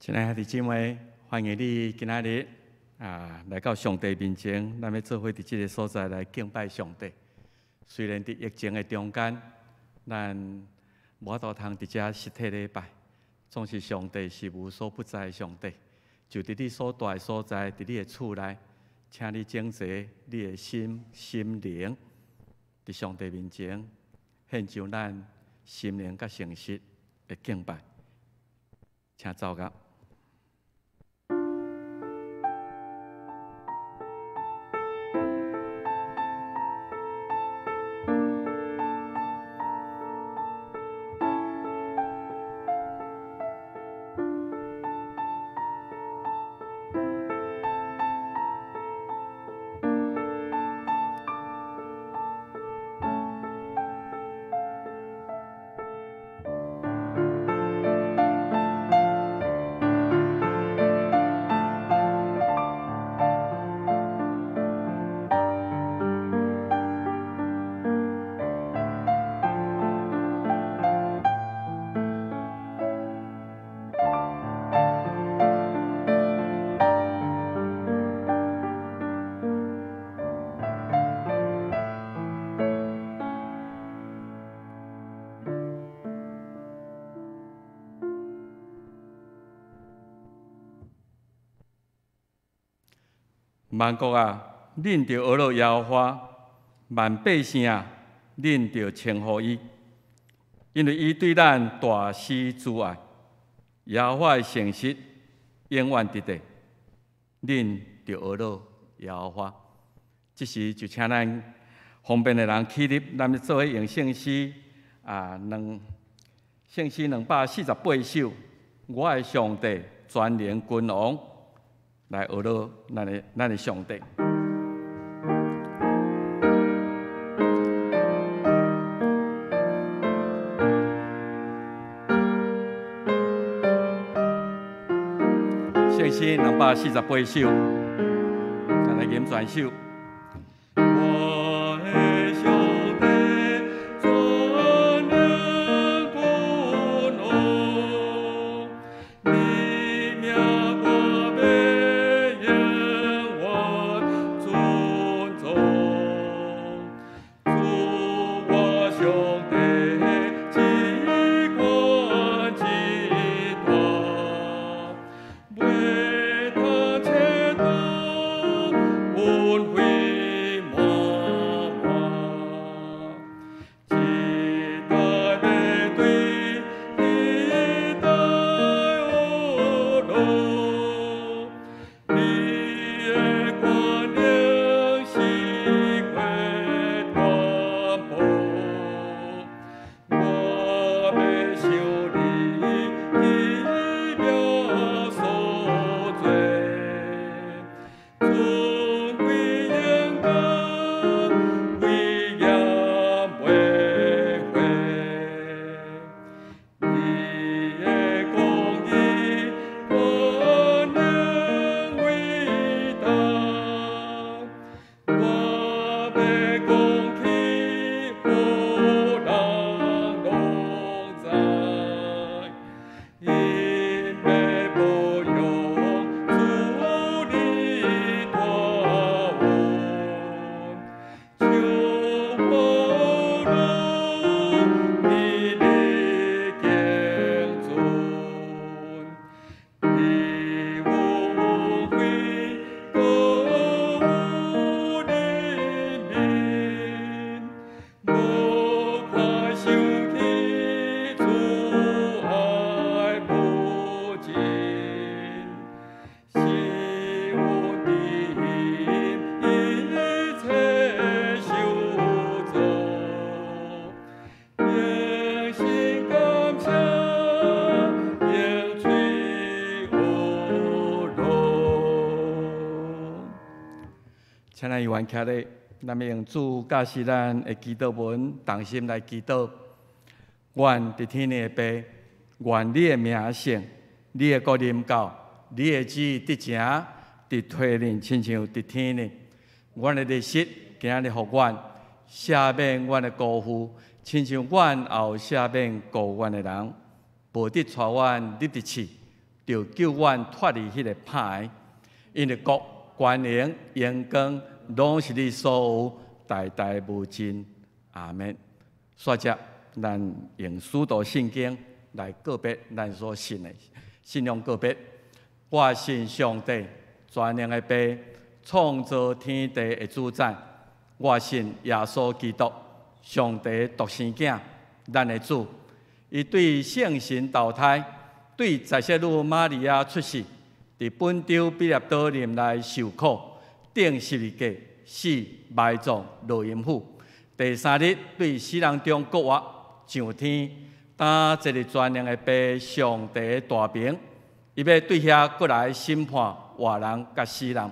亲爱的弟兄姊妹，欢迎你今仔日来到上帝面前，咱要做伙伫这个所在来敬拜上帝。虽然伫疫情的中间，咱无法度通伫遮实体礼拜，总是上帝是无所不在的上帝。就伫你所在的所在，伫你的厝内，请你整齐你的心灵，伫上帝面前献上咱心灵甲诚实的敬拜。请走到。万国啊，恁着学乐耶和华；万百姓啊，恁着称呼伊，因为伊对咱大施慈爱，耶和华的诚实永远伫地。恁着学乐耶和华。这时就请咱方便的人起立，咱要做伙用圣诗圣诗248首。我的上帝，全能君王。来学乐咱的上帝。圣诗248首，咱来吟全首。请咱原徛咧，咱要用主教示咱的祈祷文，同心来祈祷。愿伫天的爸，愿你的名圣，你的国临到，你的旨意伫城，伫地里，亲像伫天里。阮的日食，今日互阮赦免阮的辜负，亲像阮后赦免辜阮的人，无得带阮入地狱，就救阮脱离迄个歹。因为国、权能、荣光，拢是你所有，代代无尽。阿门。煞接，咱用使徒圣经来告别咱所信的信仰告别。我信上帝，全能的爸，创造天地的主宰。我信耶稣基督，上帝独生囝，咱的主。伊对圣神投胎，对在世女玛利亚出世，伫本州比列岛林内受苦，顶十字架死埋葬落阴府。第三日对死人中国活上天，担一日全能的爸上帝的大名，伊要对遐过来审判活人甲死人。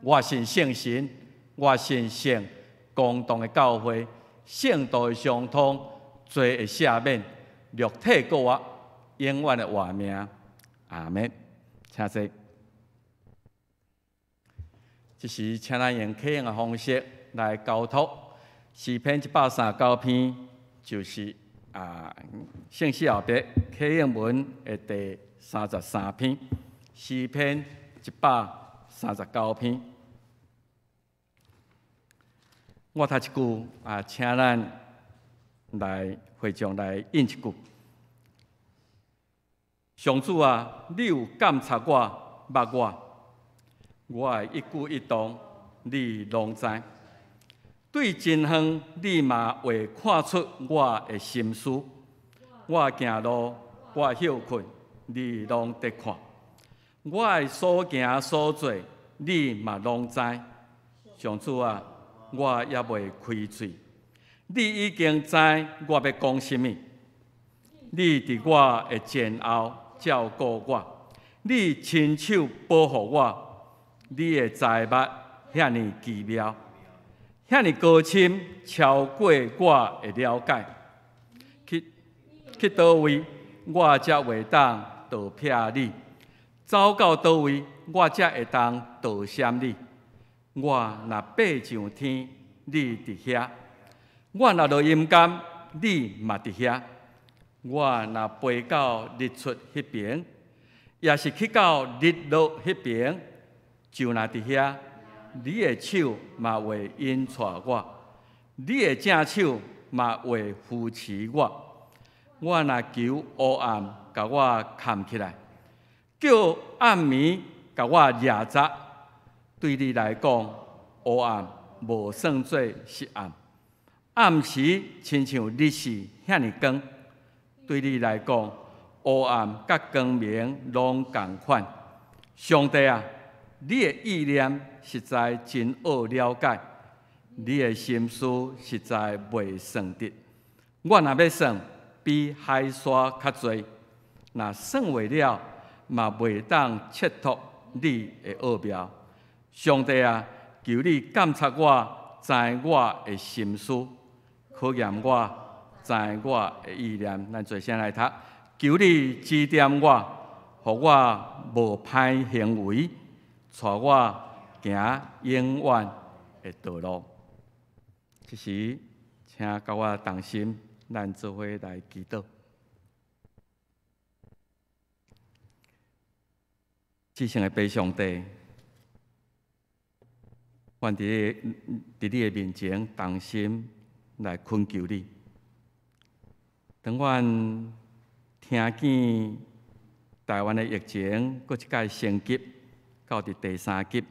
我信圣神，我信圣公同的教会，圣道的相通，罪的赦免，肉体国活，永远的活命。阿门。请坐。这是请咱用启用的方式来交托。诗篇139篇就是圣诗后边启用文的第33篇。诗篇139篇。我读一句请咱来会众来应一句。上主啊，你有监察我、捌我的一举一动，你拢知。对真远，你嘛会看出我的心思。我行路，我休困，你拢得看。我的所行所做，你嘛拢知。上主啊，我也未开嘴，你已经知我要讲什么。你伫我的前后照顾我，你亲手保护我，你的财物遐尼奇妙，遐尼高深，超过我的了解。去倒位，我才会当逃避你；走到倒位，我才会当逃闪你。我若爬上天，你伫遐；我若落阴间，你嘛伫遐。我若飞到日出迄边，也是去到日落迄边，就若伫遐，你的手嘛会引带我，你的正手嘛会扶持我。我若求黑暗，甲我藏起来，叫暗暝甲我掠杂。对你来讲，黑暗无算做是暗，暗时亲像日是遐尼光。对你来讲，黑暗甲光明拢同款。上帝啊，你的意念实在真好了解，你的心思实在袂算得。我若要算，比海沙较多；若算袂了，嘛袂当切脱你的奥妙。上帝啊，求你监察我，知我的心思，考验我，知我的意念。咱做先来读，求你指点我，互我无歹行为，带我行永远的道路。这时，请甲我同心，咱做伙来祈祷。至圣的父上帝，愿伫你的面前同心来恳求你。当阮听见台湾的疫情，搁一届升级到第3级，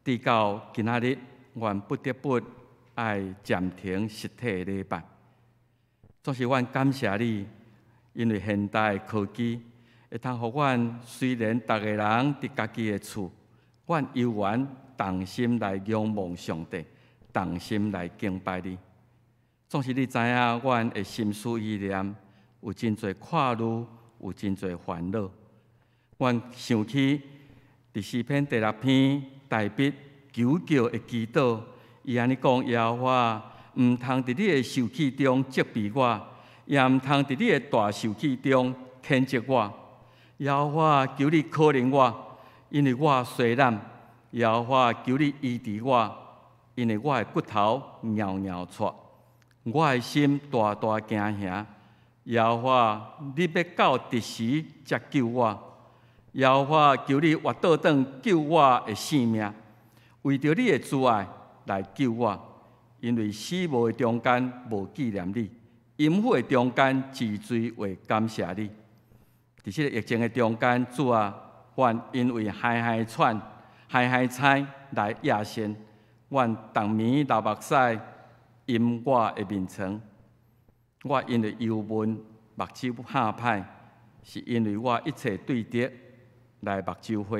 直到今仔日，阮不得不爱暂停实体礼拜。总是阮感谢你，因为现代的科技会通互阮虽然逐个人伫家己的厝，阮犹原同心来仰望上帝，同心来敬拜你。总是你知影阮的心思意念有真侪看虑，有真侪烦恼。阮想起第诗篇第6篇大笔求救的祈祷，伊安尼讲：耶和华，毋通伫你的受气中责备我，也毋通伫你的大受气中谴责我。耶和华，求你可怜我，因为我衰懒；耶和华，求你医治我，因为我的骨头摇摇颤。我的心大惊吓，耶和华，你要到第时才救我。耶和华求你活倒转救我的性命，为着你的慈爱来救我，因为死亡的中间无纪念你，阴府的中间治罪为感谢你。伫这个疫情的中间，主啊，愿因为海海喘、海海猜来亚先，愿当面流目屎淹我的面床。我因为忧闷，目睭下歹，是因为我一切对敌来目睭花。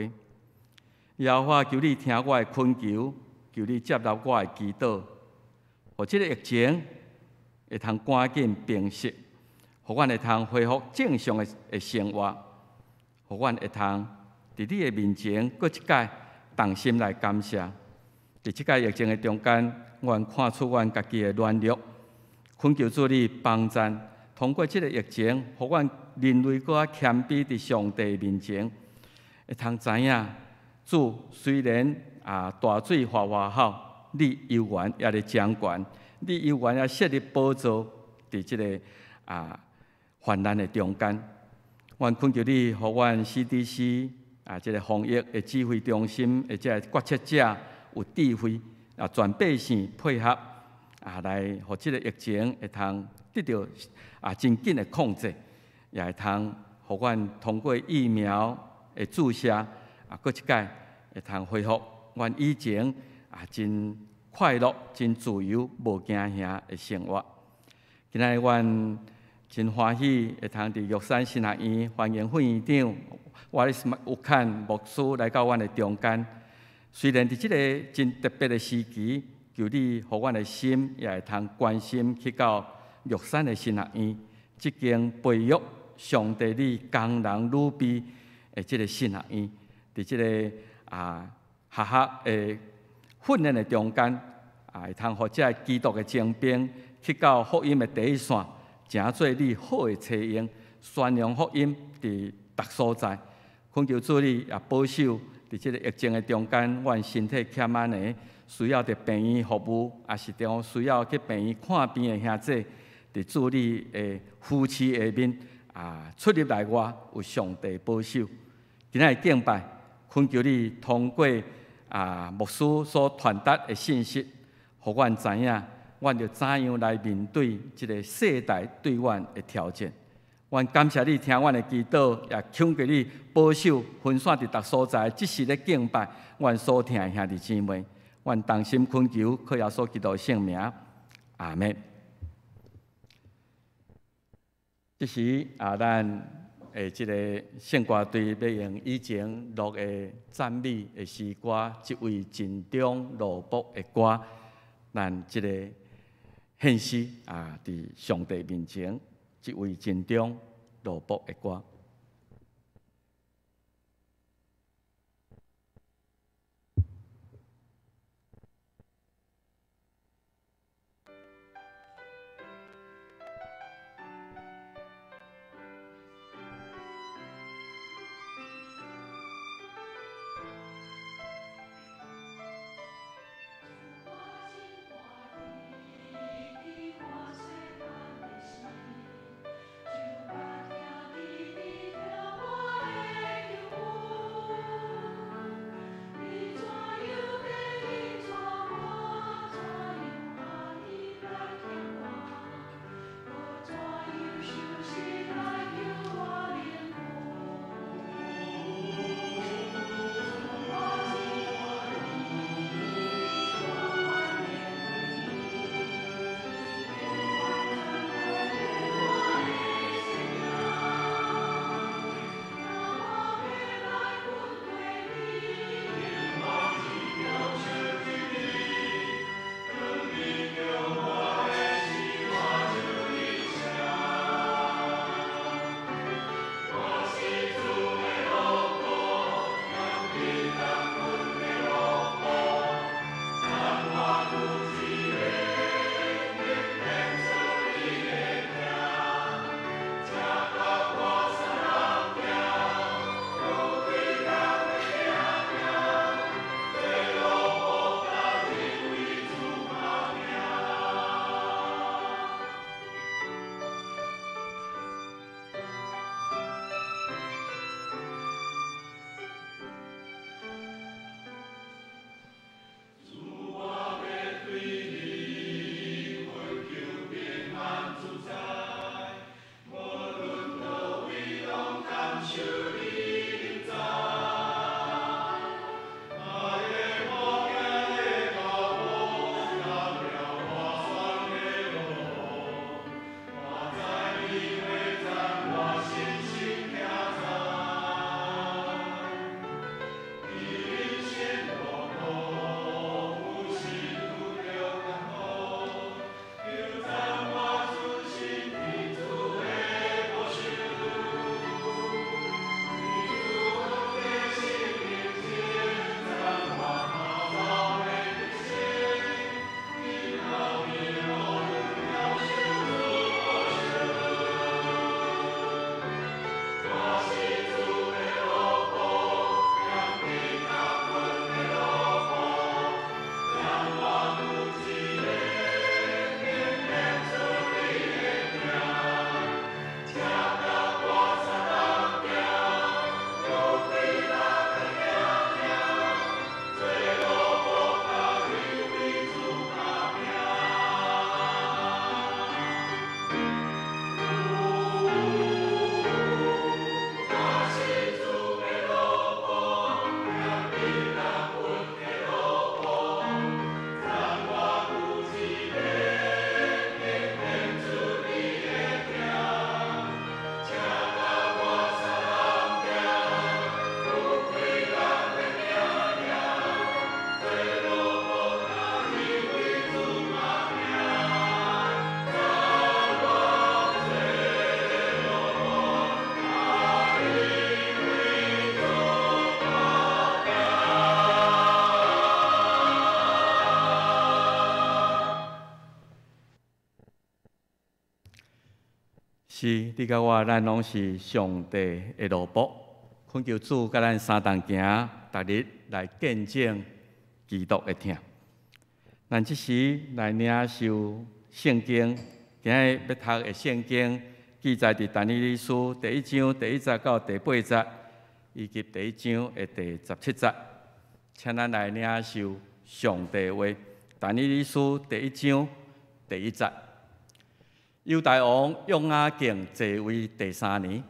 耶和华求你听我的恳求，求你接纳我的祈祷，互这个疫情会通赶紧平息，互阮会通恢复正常的生活，互阮会通伫你的面前，搁一届动心来感谢。伫即届疫情的中间，阮看出阮家己的软弱，恳求主你帮赞，通过这个疫情，互阮人类搁较谦卑伫上帝面前，会通知影主虽然大水哗哗好，你犹原也咧掌权，你犹原也设立宝座伫即个患难的中间。阮恳求你，互阮 CDC 即个防疫的指挥中心，或者决策者有智慧全百姓配合来，互即个疫情会通得到真紧的控制，也会通互阮通过疫苗的注射搁一届会通恢复阮以前真快乐、真自由、无惊吓的生活。今仔日阮真欢喜会通伫玉山神学院欢迎副院长瓦利斯·乌坎牧师来到阮的中间。虽然伫即个真特别的时期，求你互阮的心也会通关心去到玉山的神学院，即间培育上帝你工人女婢的即个神学院，伫即个学的训练的中间，会通互这基督的精兵去到福音的第一线，成做你好的车用，宣扬福音伫逐所在。恳求主你也保守伫即个疫情的中间，阮身体欠安的，需要伫病院服务，也是中需要去病院看病的兄弟，伫主你的夫妻下面出入来外有上帝保守。今仔日敬拜，恳求你通过牧师所传达的信息，互阮知影，阮要怎样来面对即个世代对阮的挑战。阮感谢你听阮的祈祷，也恳求你保守分散伫逐所在，即时咧敬拜阮所听的兄弟姊妹。阮同心恳求，靠耶稣基督的圣名，阿门。即时咱即个圣歌队要用以前录的赞美的诗歌，一位尽忠落魄的歌，咱即个献诗伫上帝面前，一位尽忠落魄的歌。是，你甲我，咱拢是上帝的奴仆，恳求主甲咱相同行，逐日来见证基督的疼。咱即时来领受圣经，今日要读的圣经记载伫但以理书第1章第1节到第8节，以及第1章的第17节。请咱来领受上帝话。但以理书第1章第1节。犹大王约雅敬继位第3年，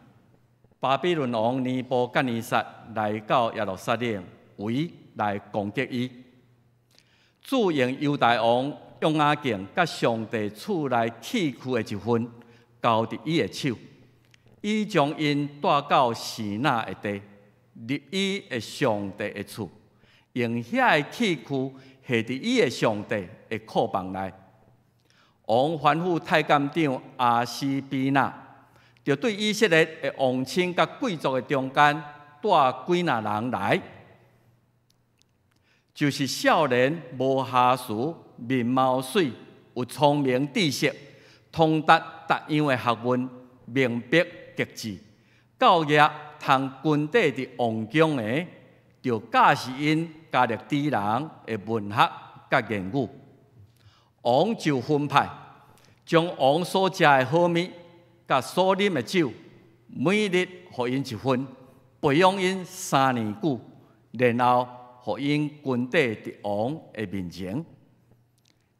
巴比伦王尼布甲尼撒来到耶路撒冷，围来攻击伊。主用犹大王约雅敬甲上帝厝内器具的一份交伫伊的手，伊将因带到示拿的地，入伊的上帝的厝，用遐个器具下伫伊的上帝的库房内。王吩咐太监长阿西比纳，就对以色列的王亲甲贵族的中间带几若人来，就是少年无下士，面貌水，有聪明知识，通达各样的学问，明白极致，教业通军队的王宫的，就教示因加勒底人的文学甲言语。王就分派，将王所食的好物，甲所啉的酒，每日互因一份，培养因3年久，然后互因军队伫王的面前。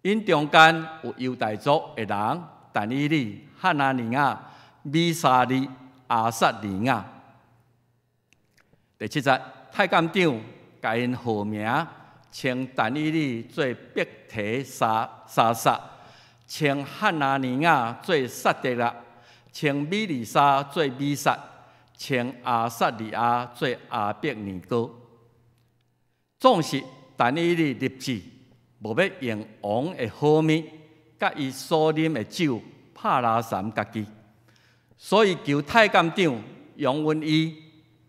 因中间有犹大族的人，但以理、哈拿尼亚、米沙利、阿撒尼亚。第7节，太监长甲因号名，称但以理做伯提沙撒，称哈拿尼亚做撒德勒，称米利沙做米撒，称阿撒利亚做阿伯尼哥。总是但以理立志，无要用王的好物，甲伊所啉的酒拍拉散家己，所以求太监长容允伊，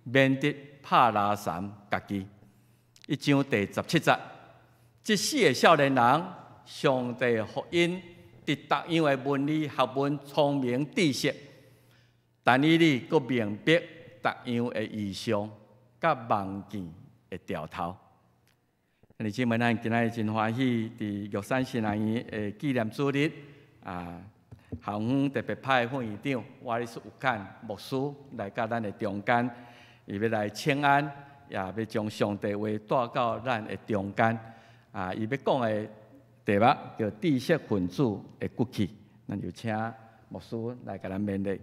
免得拍拉散家己。1章第17节，即4个少年人，上帝福音伫各样的文理学问、聪明知识，但以理阁明白各样的异象，甲望见的兆头。弟兄姊妹，咱今仔真欢喜，伫玉山圣人院的纪念主日校方特别派副院长瓦利斯有坎牧师来到咱的中间，伊要来请安，也要将上帝话带到咱的中间。伊要讲的题目叫“知识分子的骨气”，咱就请牧师来甲咱勉励。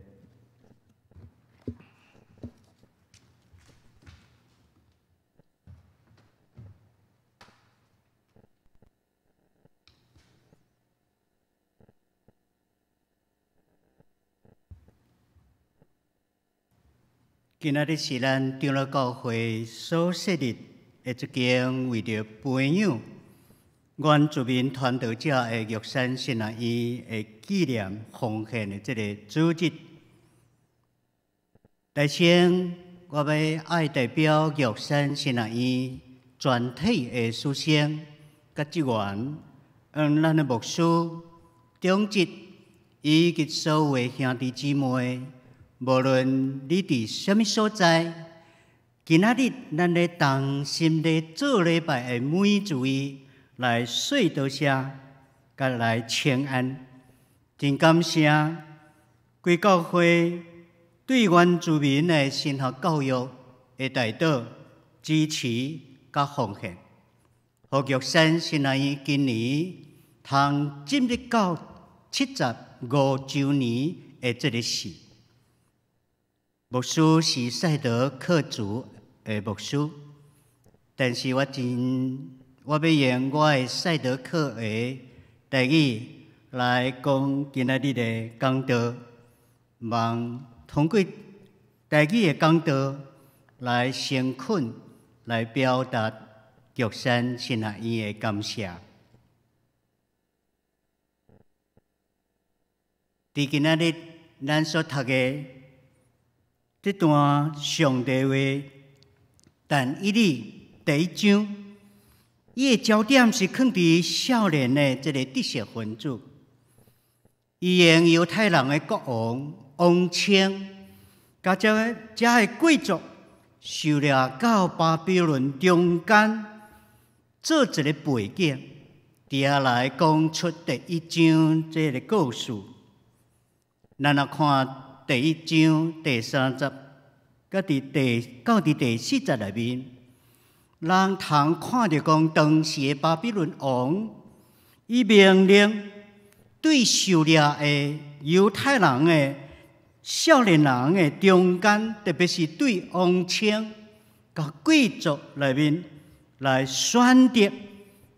今仔日是咱长老教会所设立的一间为着培养原住民传道者的玉山圣人院的纪念奉献的这个组织。来先，我要爱代表玉山圣人院全体的师生甲职员，咱的牧师、长职以及所有兄弟姊妹。无论你伫什么所在，今仔日咱咧同心咧做礼拜的每一位来说道谢，甲来请安，真感谢规教会对原住民的神学教育的大道支持甲奉献，互玉山圣人院今年通进入到75周年的这个事。牧师是赛德克族的牧师，但是我要用我的赛德克的台语来讲今仔日的讲道，望通过台语的讲道来诚恳来表达玉山圣人院的感谢。伫今仔日咱所读的这段上帝话，但以理第1章，伊的焦点是放伫少年的这个知识分子。伊用犹太人的国王王清，甲这个贵族受了到巴比伦中间，做一个背景，伫下来讲出第一章这个故事。咱来看第一章第30，到伫第40内面，人通看到讲当时的巴比伦王，伊命令对受掠的犹太人的少年人的中间，特别是对王卿甲贵族内面来选择。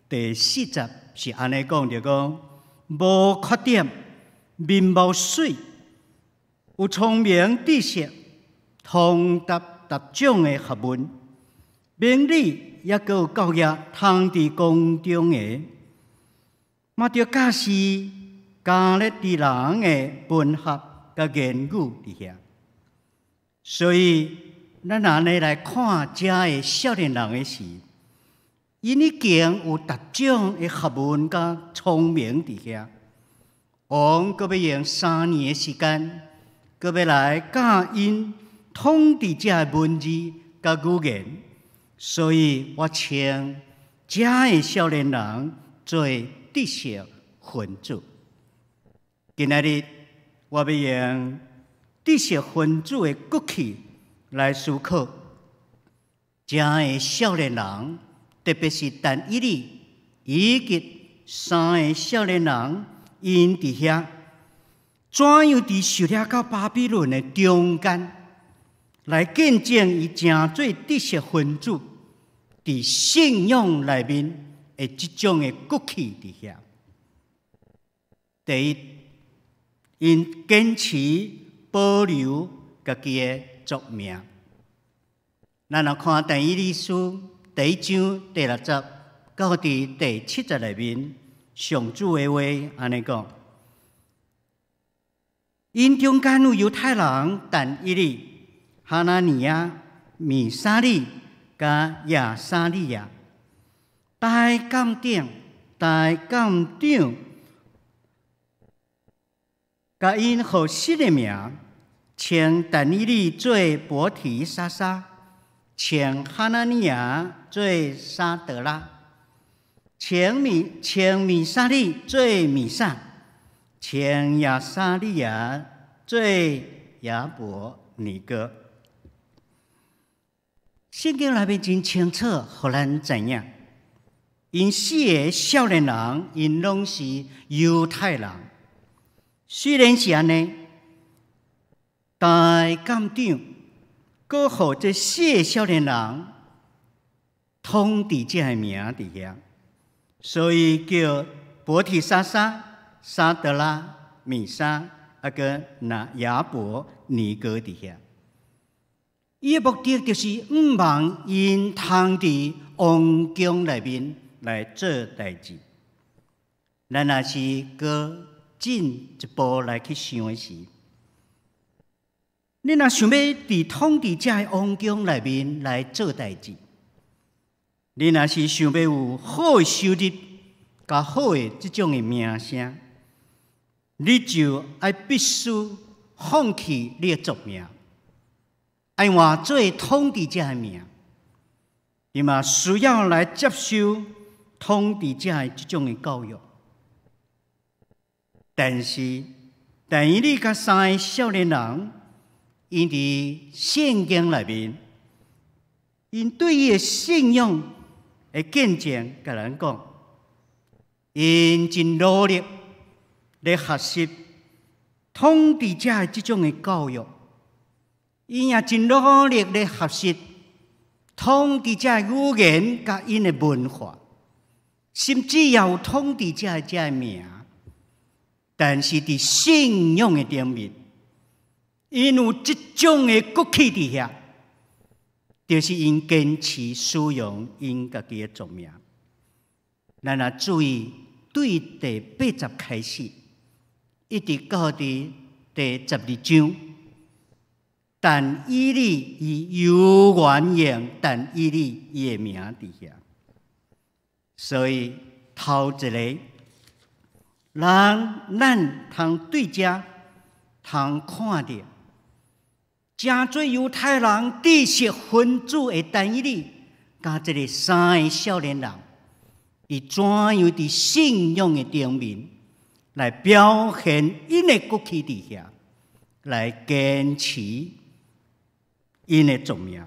第40是安尼讲着讲，无缺点，面貌水，有聪明知识，通达种的学问，明理也个有教育，通伫宫中的，嘛着教示教咧伫人的文学甲言语伫遐。所以，咱安尼来看遮的少年人的时，因已经有达种的学问甲聪明伫遐。王阁要用3年的时间，阁要来教因统治遮的文字甲语言。所以我称遮的少年人做知识分子。今仔日我要用知识分子的骨气来思考，遮的少年人，特别是但以理以及3个少年人，因伫遐怎样伫受掠到巴比伦的中间，来见证伊正做知识分子伫信仰内面的即种的骨气伫遐。第一，因坚持保留家己的族名。咱来看但以理书第1章第60到第70内面，上主的话安尼讲：因中间有犹太人但以理、哈拿尼亚、米沙利甲亚沙利亚，大监长甲因合适的名，称但以理做伯提沙撒，称哈拿尼亚做沙德拉，称米沙利做米撒，称亚沙利亚做亚伯尼哥。圣经内面真清楚，互咱知影，因4个少年人，因拢是犹太人。虽然是安尼，大监长阁互这4个少年人统治这个名伫遐，所以叫伯提沙撒、沙德拉、米沙个亚伯尼哥伫遐。伊的目的就是毋望因通伫王宫内面来做代志。咱若是搁进一步来去想的时，你若想要伫统治遮的王宫内面来做代志，你若是想要有好的收入、甲好的即种的名声，你就必须放弃你的族名，爱换做统治者的名，你嘛需要来接受统治者的即种的教育。但是，但以理甲3个少年人，因伫圣经内面，因对伊的信仰的见证，甲咱讲，因真努力来学习统治者的即种的教育，因也真努力来学习统治者的语言甲因的文化，甚至也有统治者的这个名。但是伫信仰的顶面，因有即种的骨气伫遐，就是因坚持使用因家己的族名。咱若注意对第80开始，一直到第12章，但以理伊有原用但以理伊的名伫遐，所以头一个。咱通对遮通看到，真侪犹太人知识分子的但以理，甲这个三个少年人，伊怎样伫信仰的顶面来表现因的骨气伫遐，来坚持因的族名。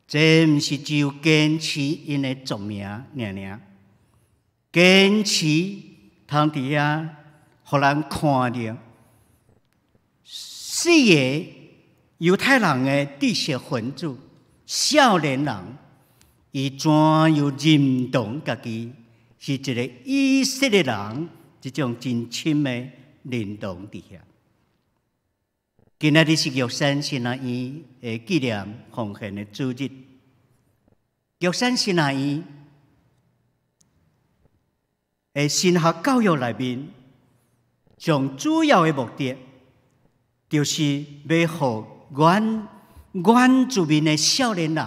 这毋是只有坚持因的族名尔，坚持通伫遐，互人看到四个犹太人的知识分子、少年人，伊怎样认同家己是一个以色列人，这种真深的认同伫遐。今仔日是玉山神学院的纪念奉献的主日。玉山神学院的神学教育内面，上主要的目的，就是要互原住民的少年人，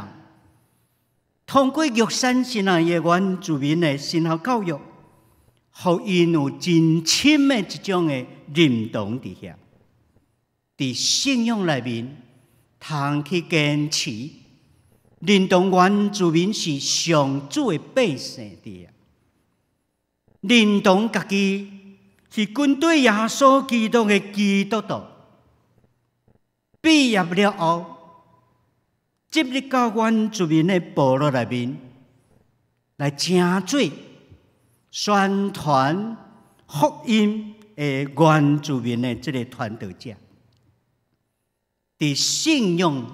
通过玉山神学院原住民的神学教育，互因有真深的一种的认同伫遐。伫信仰内面，通去坚持认同原住民是上主的百姓伫遐，认同家己是跟对耶稣基督的基督徒。毕业了后，进入到原住民的部落内面，来成做宣传福音的原住民的这个传道者。伫信仰、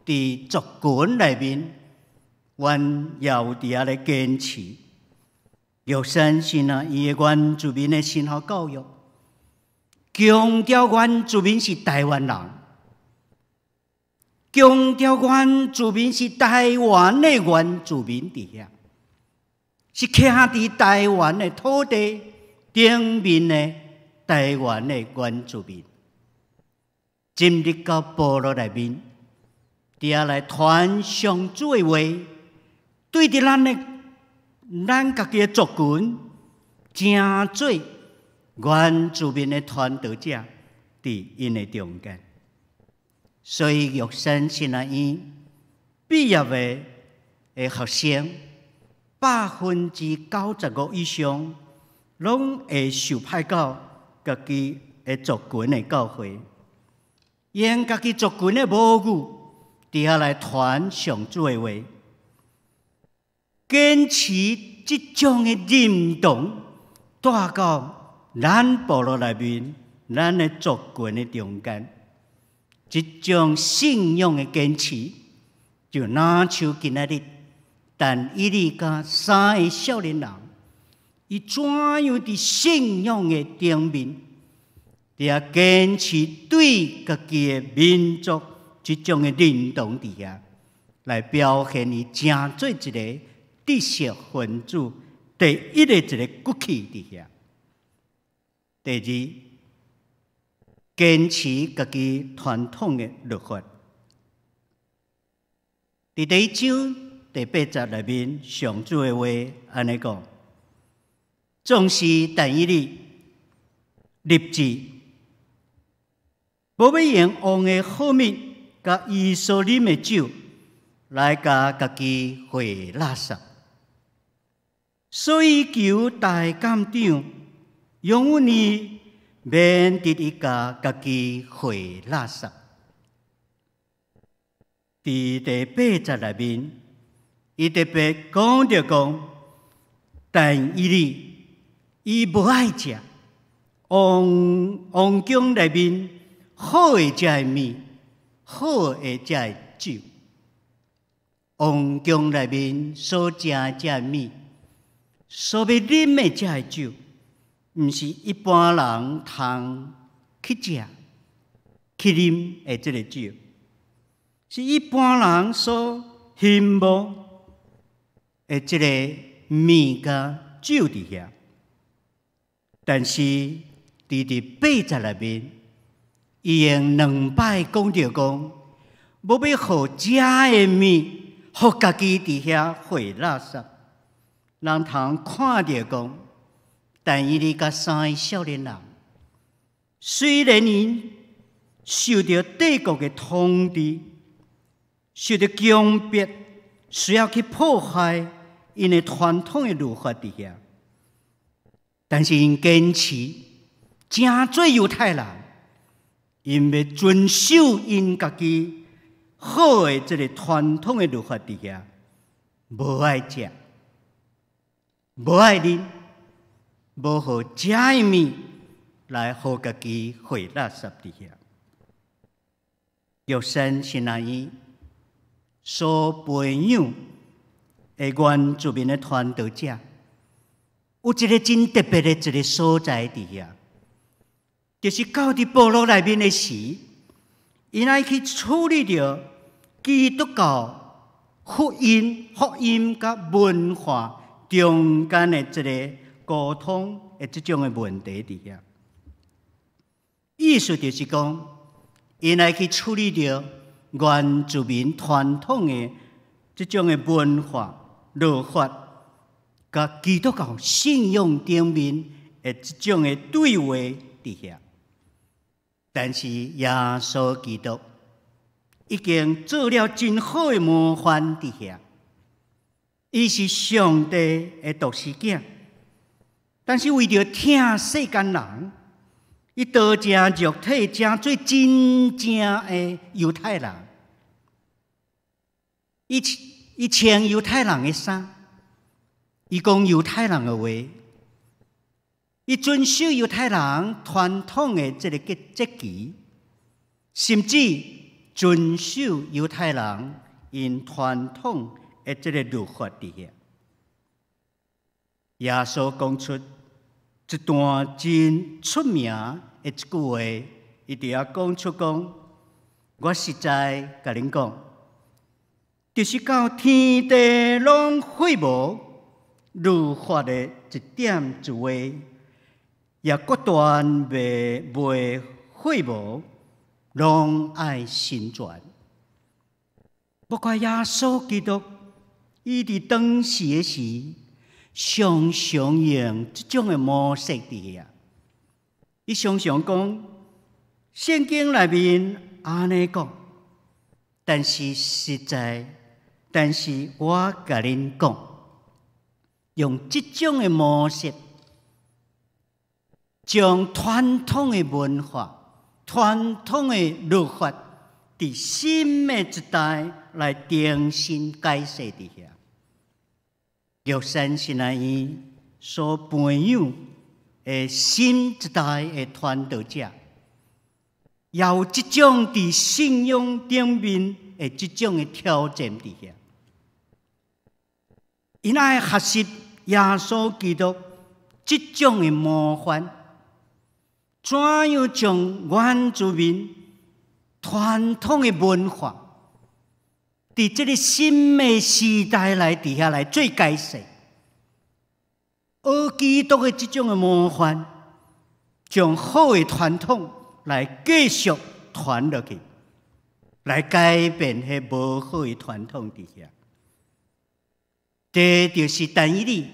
伫族群内面，阮也有伫遐咧坚持。玉山神学院的原住民的神学教育，强调原住民是台湾人，强调原住民是台湾的原住民伫遐，是徛伫台湾的土地顶面的台湾的原住民。进入到部落内面，伫遐来传上主的话，对着咱家己的族群，成做原住民的传道者，伫因的中间。所以玉山神学院毕业的学生95%以上，拢会受派到家己的族群的教会。用家己族群的母语，伫遐来传上主的话，坚持这种的认同，带到咱部落内面，咱的族群的中间，这种信仰的坚持，就若像今仔日，但以理甲三个少年人，伊怎样伫信仰的顶面？伫遐坚持对家己的民族这种的认同伫遐，来表现伊正做一个知识分子第一的一个骨气伫遐。第二，坚持家己传统的律法。伫第一章第8节内面，上主的话安尼讲：总是但以理立志。无要用王的好物，甲伊所啉的酒，来甲家己和垃圾。所以求大监长容你免得伊甲家己和垃圾。伫第8节内面，伊特别讲着讲，但以理伊无爱食王宫内面好的食的物，好的食的酒。王宫内面所食的物，所要啉的食的酒，毋是一般人通去食、去啉的这个酒，是一般人所羡慕的这个物甲酒伫遐。但是伫第8节内面，伊用2摆讲着讲，无要互食的物，互家己伫遐毁垃圾。人通看着讲，但以理甲3个少年人，虽然因受到帝国的统治，受到强迫，需要去破坏因的传统的律法伫遐，但是因坚持，正做犹太人，因要遵守因家己好的这个传统的律法伫遐，无爱食，无爱啉，无互食的物来互家己毁垃圾伫遐。玉山是哪伊所培养的原住民的传道者，有一个真特别的一个所在伫遐，就是到伫部落内面的时，因爱去处理着基督教福音甲文化中间的一个沟通的这种的问题伫遐。意思就是讲，因来去处理着原住民传统的这种的文化、律法，甲基督教信仰顶面的这种的对话伫遐。但是耶稣基督已经做了真好的模范伫遐，伊是上帝的独生子，但是为着疼世间人。伊道成肉体，成做真正的犹太人。伊穿犹太人的衫，伊讲犹太人的话，伊遵守犹太人传统的这个节期，甚至遵守犹太人因传统的这个律法伫遐。耶稣讲出一段真出名的一句话，伊伫遐讲出讲，我实在甲恁讲，就是到天地拢废无，律法的一点一画，也决断袂废无，拢爱伸传。不过耶稣基督，伊伫当时的时，常常用这种的模式伫遐。伊常常讲，圣经内面安尼讲，但是我甲恁讲，用这种的模式，将传统的文化、传统的律法，伫新的一代来重新解释伫遐。玉山是哪伊所培养的新一代的传道者，也有这种伫信仰顶面的这种的挑战伫遐。因爱学习耶稣基督这种的模范，怎样将原住民传统的文化，伫这个新的时代来底下来做解释，学基督的这种的模范，将好的传统来继续传落去，来改变迄无好的传统底下。这就是但以理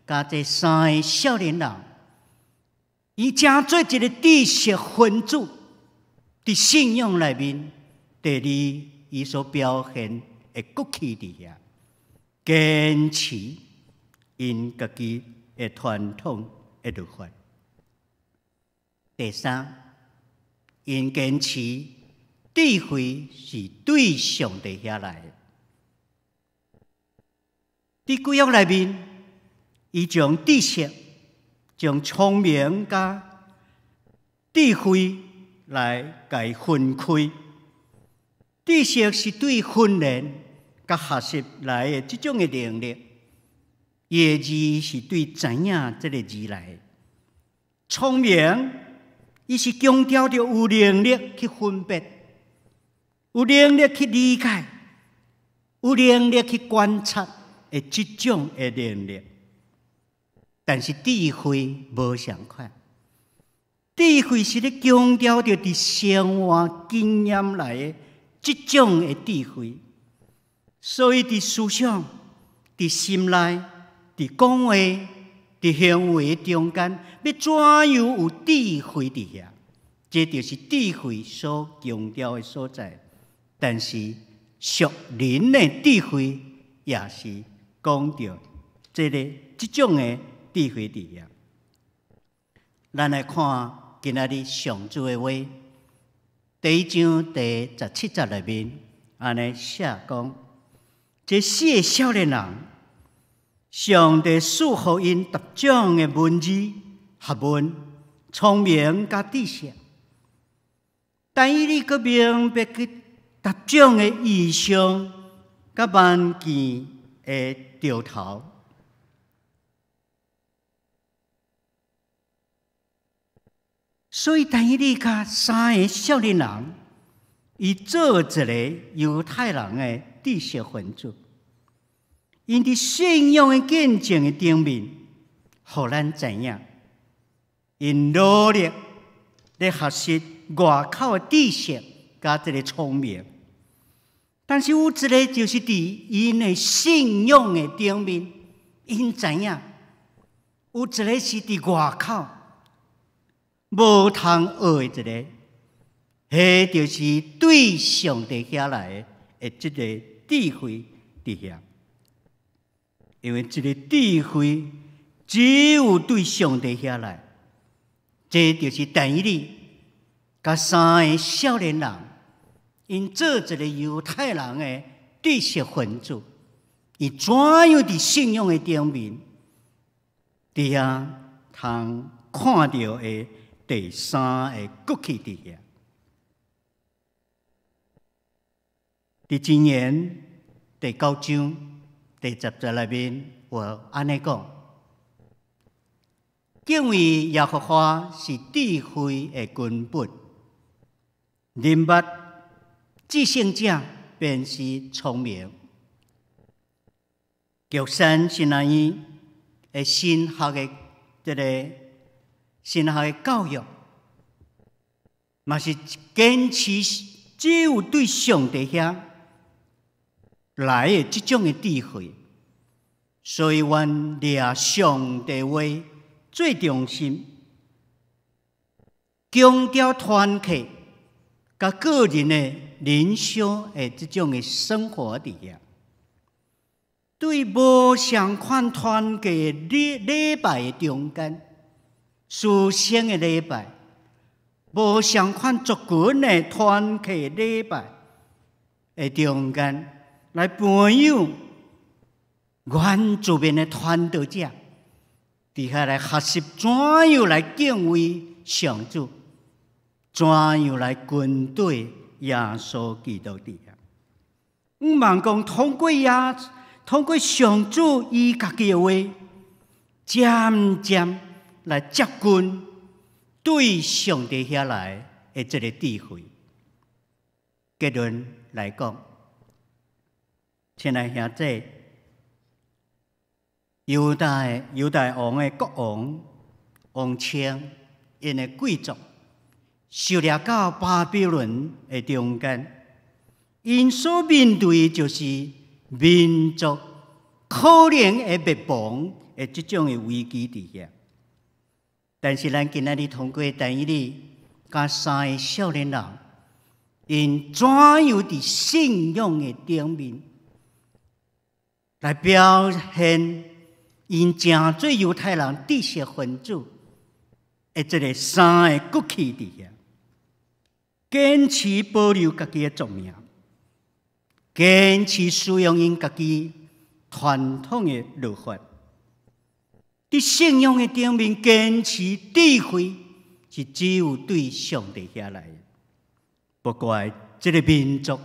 甲这三个少年人，伊正做一个知识分子，伫信仰内面，第二伊所表现的骨气伫遐，坚持因家己的传统的律法。第三，因坚持智慧是对上帝遐来的。伫规约内面，伊将知识、将聪明甲智慧来甲伊分开。知识是对训练甲学习来的这种的能力，业字是对知影这个字来的。聪明，伊是强调着有能力去分别，有能力去理解，有能力去观察的这种的能力。但是智慧无相款，智慧是咧强调着伫生活经验来的这种的智慧。所以伫思想、伫心内、伫讲话、伫行为中间，要怎样有智慧伫遐？这就是智慧所强调的所在。但是属灵的智慧也是讲到这种的智慧伫遐。咱来看今仔日上主的话，第一章第17节内面安尼写讲：这4个少年人，上帝赐予因特种的文字、学问、聪明甲知识，但伊哩个明白去特种的意象甲万件的兆头。所以，但以理甲3个少年人，伊做一个犹太人的知识分子，因伫信仰的见证的顶面，互咱知影，因努力咧学习外口的知识甲这个聪明，但是有一个就是伫因的信仰的顶面，因知影，有一个是伫外口。无通学的一个，迄就是对上帝遐来的这个智慧伫遐。因为这个智慧只有对上帝遐来，这就是但以理甲3个少年人，因做一个犹太人的知识分子，伊怎样伫信仰的顶面，伫遐通看到的。第3个骨气伫遐，伫箴言第9章第10节内面，我安尼讲：敬畏耶和华是智慧的根本，明白知性者便是聪明。玉山是安尼的神学的这个。神学的教育，嘛是坚持只有对上帝遐来的这种的智慧，所以阮掠上帝话最中心，强调团契甲个人的灵修的这种的生活伫遐，对无相款团契的礼拜的中间。属性的礼拜，无相款族群的团契礼拜的中间，来培养原住民的传道者，伫遐来学习怎样来敬畏上主，怎样来跟对耶稣基督伫遐。毋茫讲通过上主伊家己的话，渐渐。来接近对上帝遐来的这个智慧。结论来讲，亲爱兄弟，犹大王的国王王称，因的贵族受掠到巴比伦的中间，因所面对就是民族可能会灭亡的这种的危机伫遐。但是，咱今仔日通过但以理甲3个少年人，因怎样伫信仰的顶面来表现因正做犹太人知识分子的这个3个骨气伫遐，坚持保留家己的宗命，坚持使用因家己传统的律法。伫信仰的顶面坚持智慧，是只有对上帝遐来的。不怪这个民族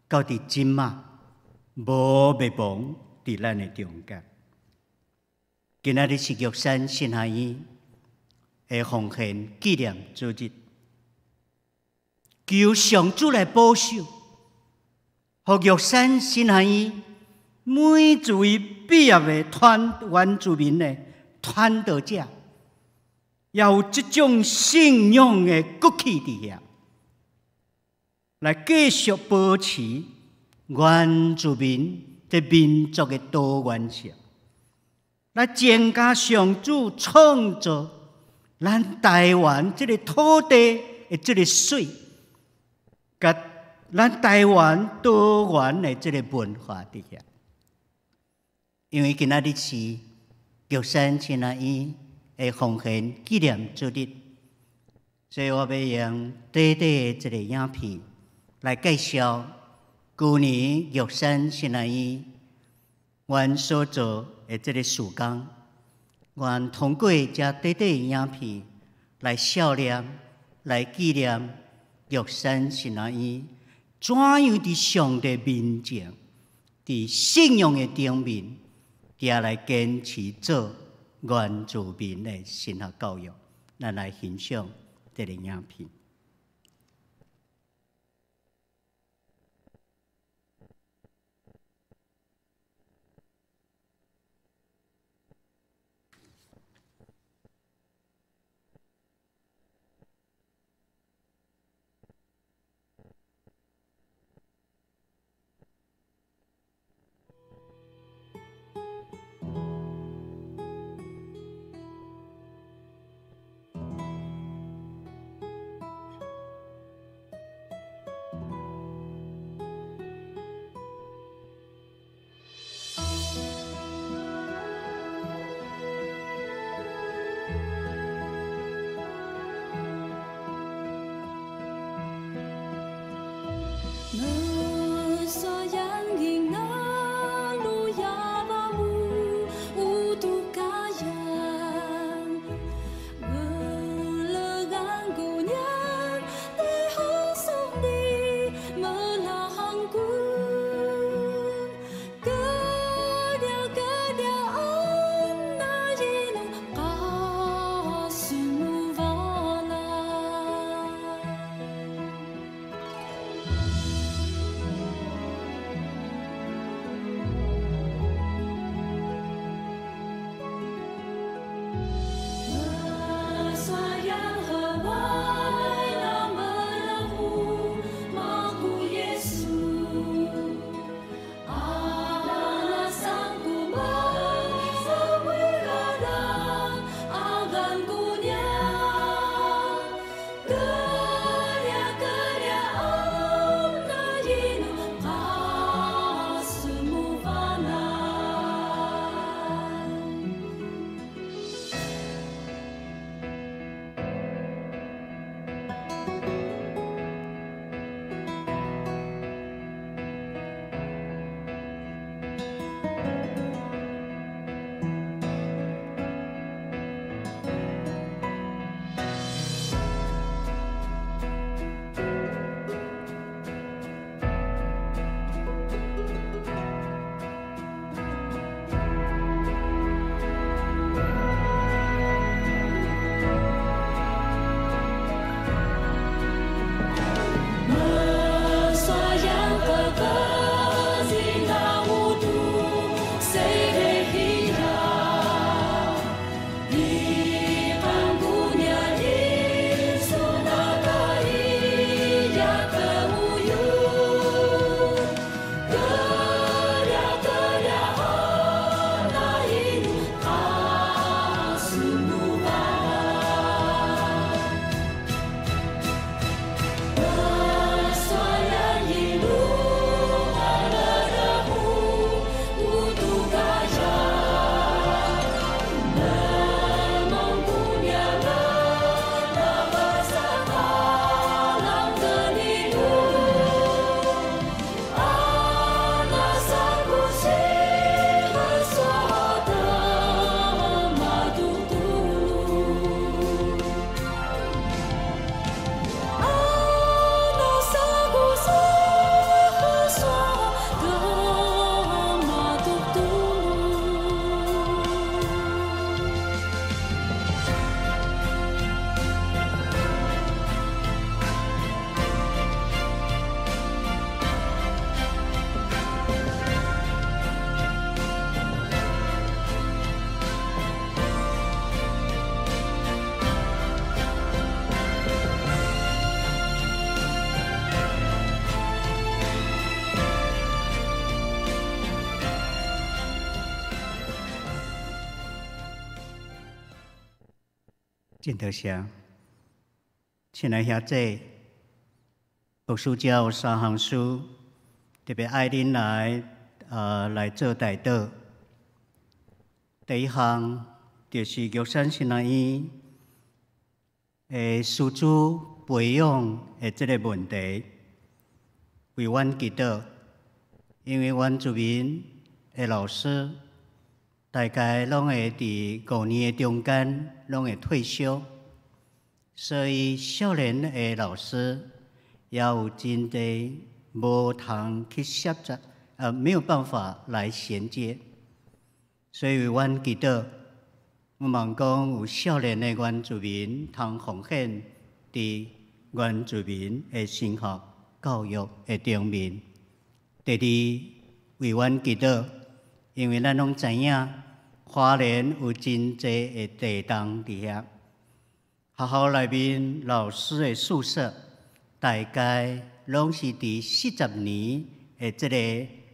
到伫今嘛无灭亡伫咱的中间。今仔日是玉山神学院的奉献纪念主日，求上主来保守，互玉山神学院每一位毕业的原住民的传道者，也有这种信仰的骨气伫遐，来继续保持原住民的民族的多元性，来增加上主创造咱台湾这个土地的这个水，甲咱台湾多元的这个文化伫遐。因为今仔日是玉山亲阿姨的奉献纪念之日，所以我要用短短的这个影片来介绍去年玉山亲阿姨阮所做的这个事工。阮通过这短短的影片来纪念、来纪念玉山亲阿姨怎样伫上帝面前，伫信仰的顶面，也来坚持做原住民的神学教育。咱来欣赏这个影片。真多谢，亲爱兄弟，牧师有3项事，特别爱恁来做代祷。第一项就是玉山新乐院师资培养的这个问题，为阮祈祷，因为原住民的老师大概拢会伫5年的中间拢会退休，所以少年的老师也有真侪无通去协助，没有办法来衔接，所以为阮祈祷，我望讲有少年的原住民通奉献伫原住民的升学教育的中面。第二，为阮祈祷，因为咱拢知影，花莲有真侪的地动伫遐，学校内面老师的宿舍，大概拢是伫40年的这个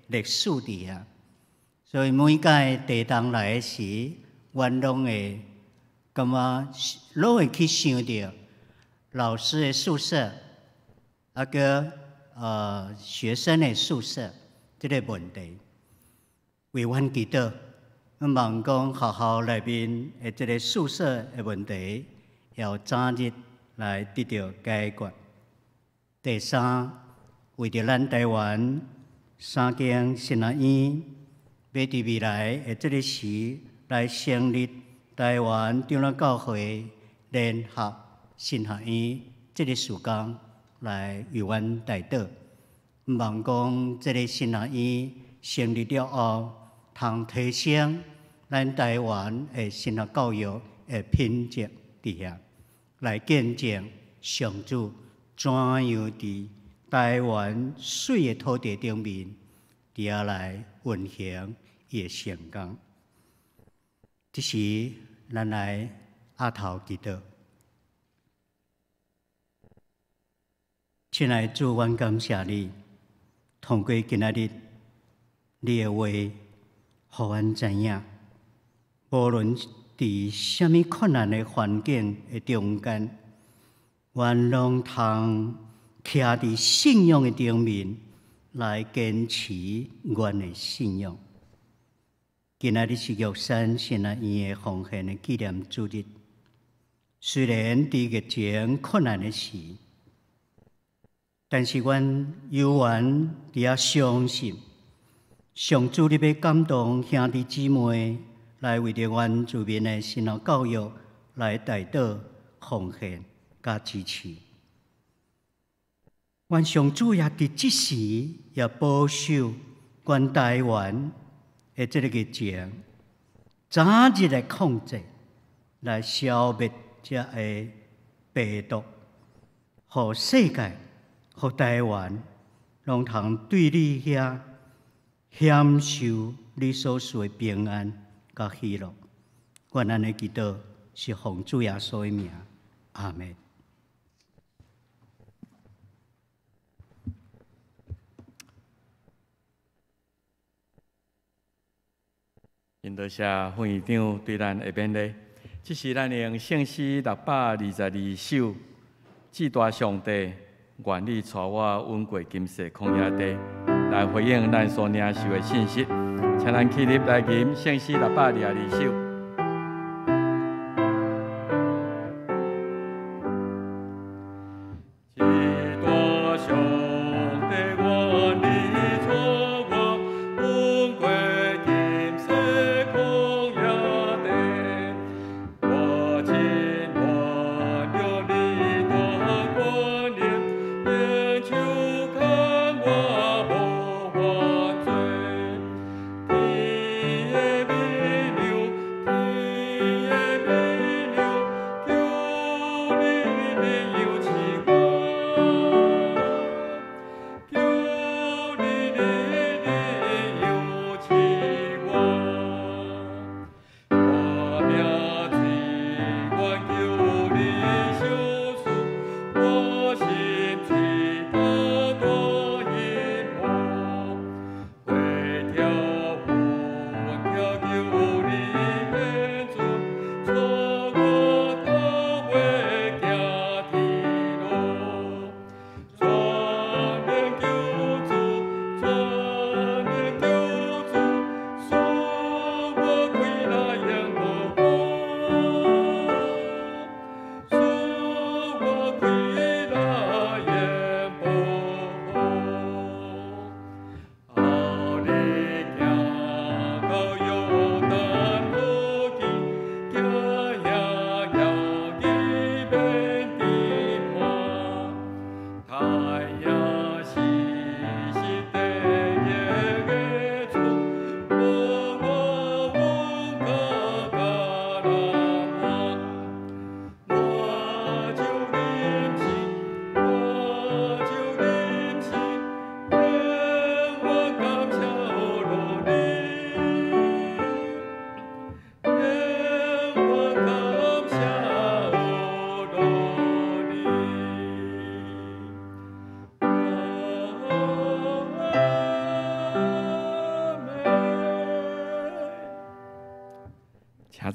历史伫遐，所以每届地动来的时，阮拢会感觉，拢会去想到老师的宿舍，个学生的宿舍这个问题，为阮祈祷，我望讲学校内面的这个宿舍的问题，要早日来得到解决。第三，为着咱台湾3间新乐院，要伫未来的这个时来成立台湾长老教会联合新学院这个事工，来为阮代祷。望讲这个新学院成立了后，通提升咱台湾的新学教育的品质伫遐，来见证上主怎样伫台湾水的土地顶面，伫遐来运行伊的成功。这时，咱来压头祈祷。亲爱的主，阮感谢你，通过今仔日你的话，互阮知影，无论伫什么困难的环境的中间，阮拢通徛伫信仰的顶面来坚持阮的信仰。今仔日是玉山新乐院的奉献的纪念主日，虽然伫疫情困难的时，但是阮犹原伫遐相信，上主你要感动兄弟姊妹来为着原住民的新学教育来代祷奉献加支持。阮上主也伫即时也保守阮台湾的这个疫情，早日来控制，来消灭这个病毒，互世界。互台湾拢通对你遐享受你所赐的平安甲喜乐。阮安尼祈祷是奉主耶稣的名，阿门。因多谢副院长对咱的勉励，这是咱用圣诗622首，至大上帝。愿你带我稳过今世曠野地，来回应咱所领受的信息。请咱起立来吟圣诗622首。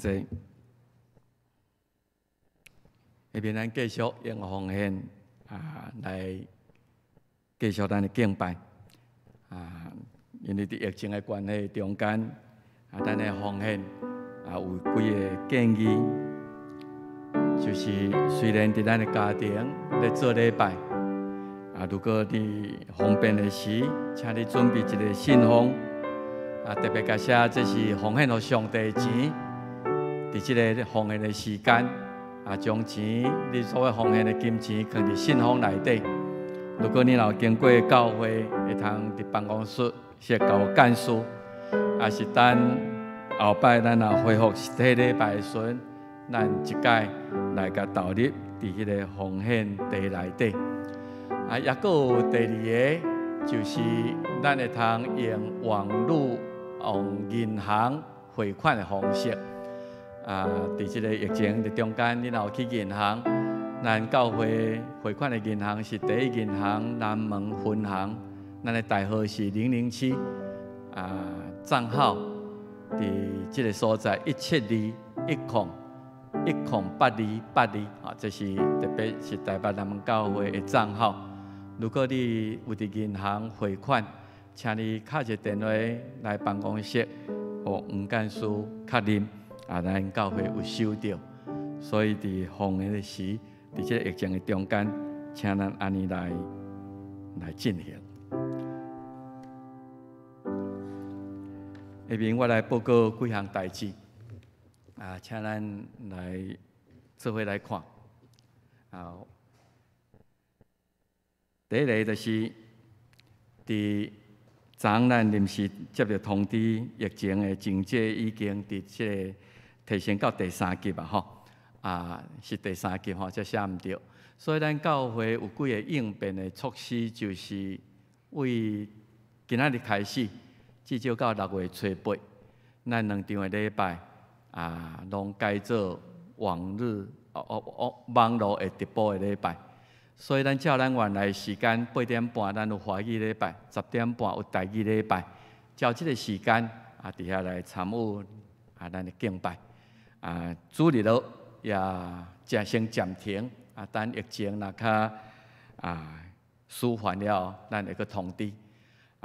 谢。下面咱继续用奉献来继续咱的敬拜因为伫疫情的关系中间咱的奉献有几个建议，就是虽然伫咱的家庭咧做礼拜如果你方便的时，请你准备一个信封特别感谢这是奉献予上帝的钱，伫这个奉献的时间。将钱，你所有奉献的金钱放伫信封内底。如果你有经过教会，会通伫办公室写交干事，也是等后摆咱若恢复实体礼拜的时阵，咱一概来甲投入伫迄个奉献地内底。也阁有第二个，就是咱会通用网络、用银行汇款的方式。伫即个疫情的中间，你若有去银行，咱教会汇款的银行是第一银行南门分行，咱的代号是007，账号伫即个所在172108282，这是特别是台北南门教会的账号。如果你有伫银行汇款，请你敲一个电话来办公室，互黄干事确认。咱教会有收到，所以伫奉献的时，伫这个疫情的中间，请咱安尼来进行。下面我来报告几项代志，请咱来做伙来看。第一个就是伫昨咱临时接到通知，疫情的警戒已经伫这个。提升到第3级是第3级这写毋对，所以咱教会有几个应变的措施，就是为今仔日开始，至少到6月初8，咱2场的礼拜拢改做网络的直播的礼拜，所以咱照咱原来的时间8点半，咱有华语礼拜；10点半有台语礼拜，照这个时间伫遐来参与咱的敬拜。主日咯也先暂停，等疫情若较舒缓了，咱会去通知。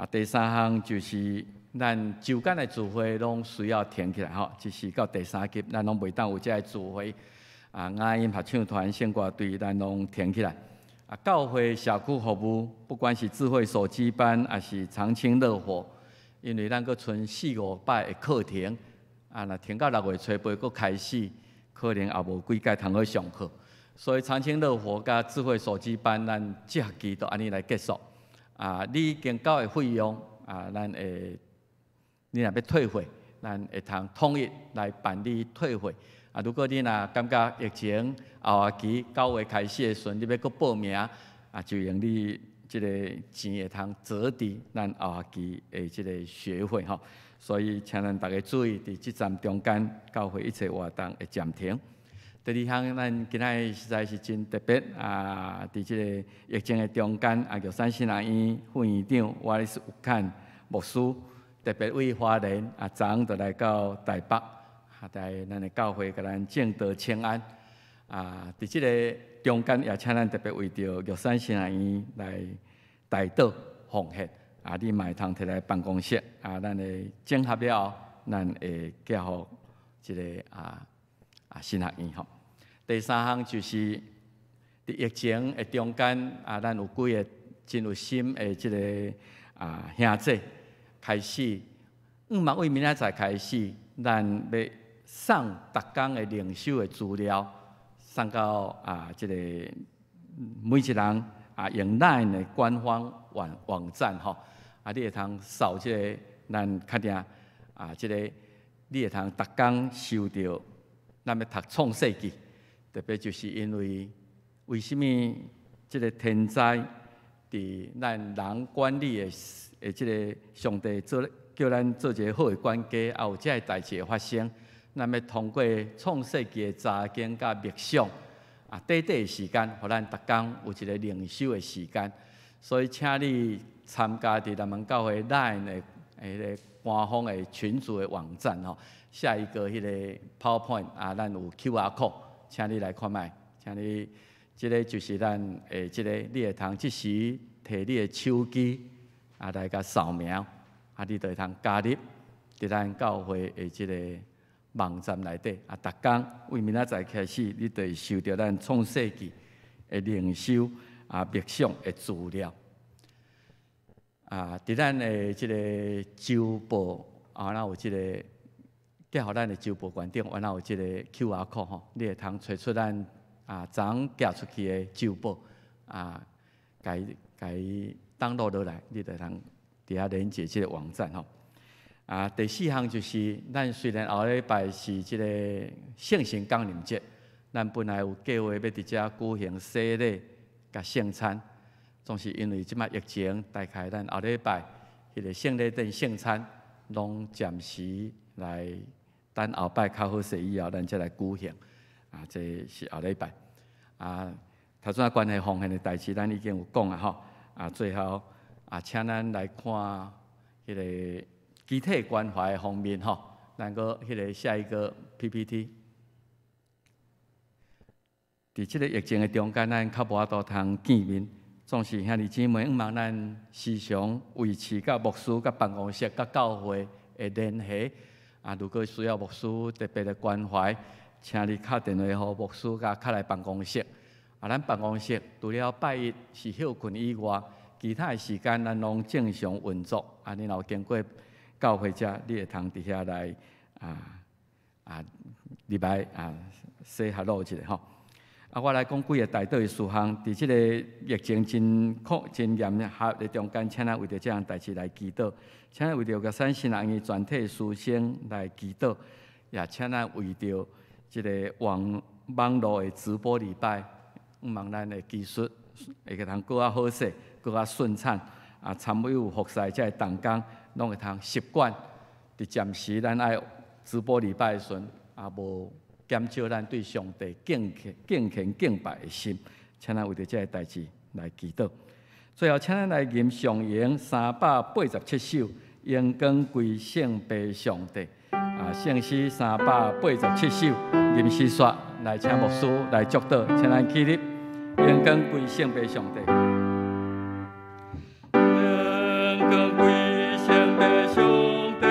第三项就是咱周间的聚会拢需要停起来就是到第3级，咱拢袂当有这个聚会。雅音合唱团、圣歌队，咱拢停起来。教会社区服务，不管是智慧手机班，还是长青乐活，因为咱阁剩4、5摆的课程。若停到6月初8，阁开始，可能也无几届通去上课，所以长青乐活甲智慧手机班，咱这学期都安尼来结束。你经交的费用，咱会，你若要退回，咱会通统一来办理退回。如果你若感觉疫情后学期9月开始的时阵，你要阁报名，就用你即个钱会通折抵咱后学期的即个学费所以，请咱大家注意，伫这站中间，教会一切活动会暂停。第2项，咱今仔实在是真特别伫这个疫情的中间，玉山新人院副院长瓦利斯有坎牧师特别为华人昨昏就来到台北，在咱的教会甲咱正道请安。伫这个中间，也请咱特别为着玉山新人院来代祷奉献。你嘛会通摕来办公室，咱会整合了后，咱会寄互一个新学院第3项就是伫疫情的中间，咱有几个真有心的即个兄弟开始，5为明仔载开始，咱要送逐工的灵修的资料，送到即个每一人用咱的官方网站你会通扫即个咱确定即个你会通逐工收到，咱要读创世纪，特别就是因为什么即个天灾伫咱人管理的即个上帝叫咱做一个好的管家，也有这个代志发生，咱要通过创世纪的查经甲默想短的时间，互咱逐工有一个灵修的时间，所以请你参加伫咱们教会 LINE 的官方的群组的网站吼。下一个迄个 PowerPoint 啊，咱有 QR code， 请你来看卖，请你，即个就是咱诶，即个你会通即时摕你的手机啊来甲扫描，啊，你就会通加入伫咱教会的即个网站内底啊，逐工为明仔载开始，你就会收到咱创世纪的灵修啊默想的资料。啊，伫咱的即个周报啊，咱有即个寄互咱的周报馆顶，完后有即个 QR code 吼，你会通找出咱啊昨昏寄出去的周报啊，甲伊download落来，你就通伫遐连接即个网站吼。啊，第4项就是，咱虽然后礼拜是即个圣神降临节，咱本来有计划要伫遮举行洗礼甲圣餐。总是因为即摆疫情，大概咱后礼拜迄个圣礼殿圣餐，拢暂时来等后摆较好势以后，咱才来举行。啊，这是后礼拜。啊，头先关系奉献的代志，咱已经有讲啊吼。啊，最后啊，请咱来看迄个集体关怀的方面吼。咱个迄个下一个 PPT。伫即个疫情的中间，咱较无法度通见面。总是兄弟姊妹，希望咱时常维持甲牧师、甲办公室、甲教会的联系。啊，如果需要牧师特别的关怀，请你敲电话予牧师，甲敲来办公室。啊，咱办公室除了拜一是休困以外，其他的时间咱拢正常运作。啊，你若经过教会者，你会通伫遐来入来说hello一下吼。啊，我来讲几个大道的事项，伫即个疫情真严吓的中间，请咱为着这样代志来祈祷，请咱为着个三新人伊全体师生来祈祷，也请咱为着即个网络的直播礼拜，希望咱的技术会个通更较好势，更较顺畅。啊，参与服侍这动工，拢会通习惯。伫暂时咱爱直播礼拜的时阵，啊无。减少咱对上帝敬虔敬拜的心，请咱为着这个代志来祈祷。最后，请咱来吟上咏387首，荣光归圣父上帝。啊，圣诗387首，吟诗说来请牧师来祝祷，请咱起立，荣光归圣父上帝。荣光归圣父上帝。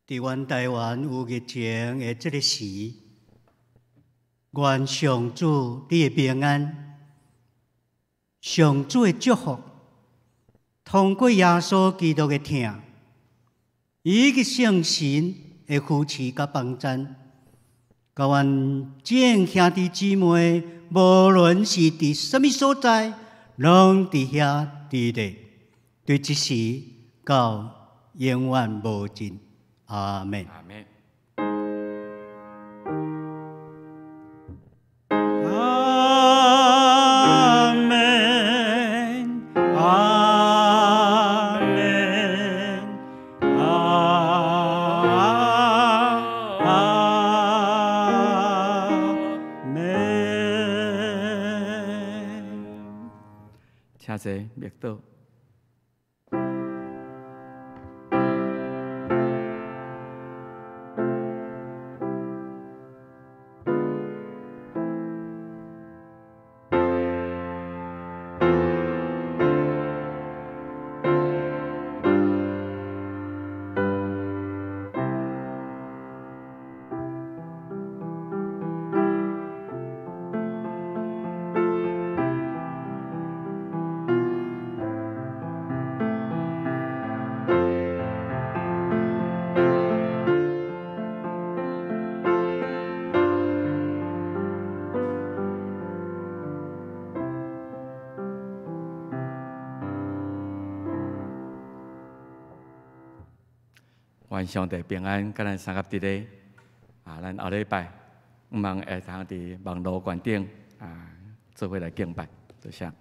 伫阮台湾有疫情的这个时，愿上主你的平安，上主的祝福，通过耶稣基督的疼，以及圣神的扶持甲帮赞，甲阮众兄弟姊妹，无论是伫什么所在，拢伫遐伫咧，对即时到永远无尽。阿门。阿门。阿门。阿门。阿门。请坐，默祷。愿上帝平安，甲咱三合伫咧咱后礼拜毋茫会通伫网络观顶做伙来敬拜，多谢。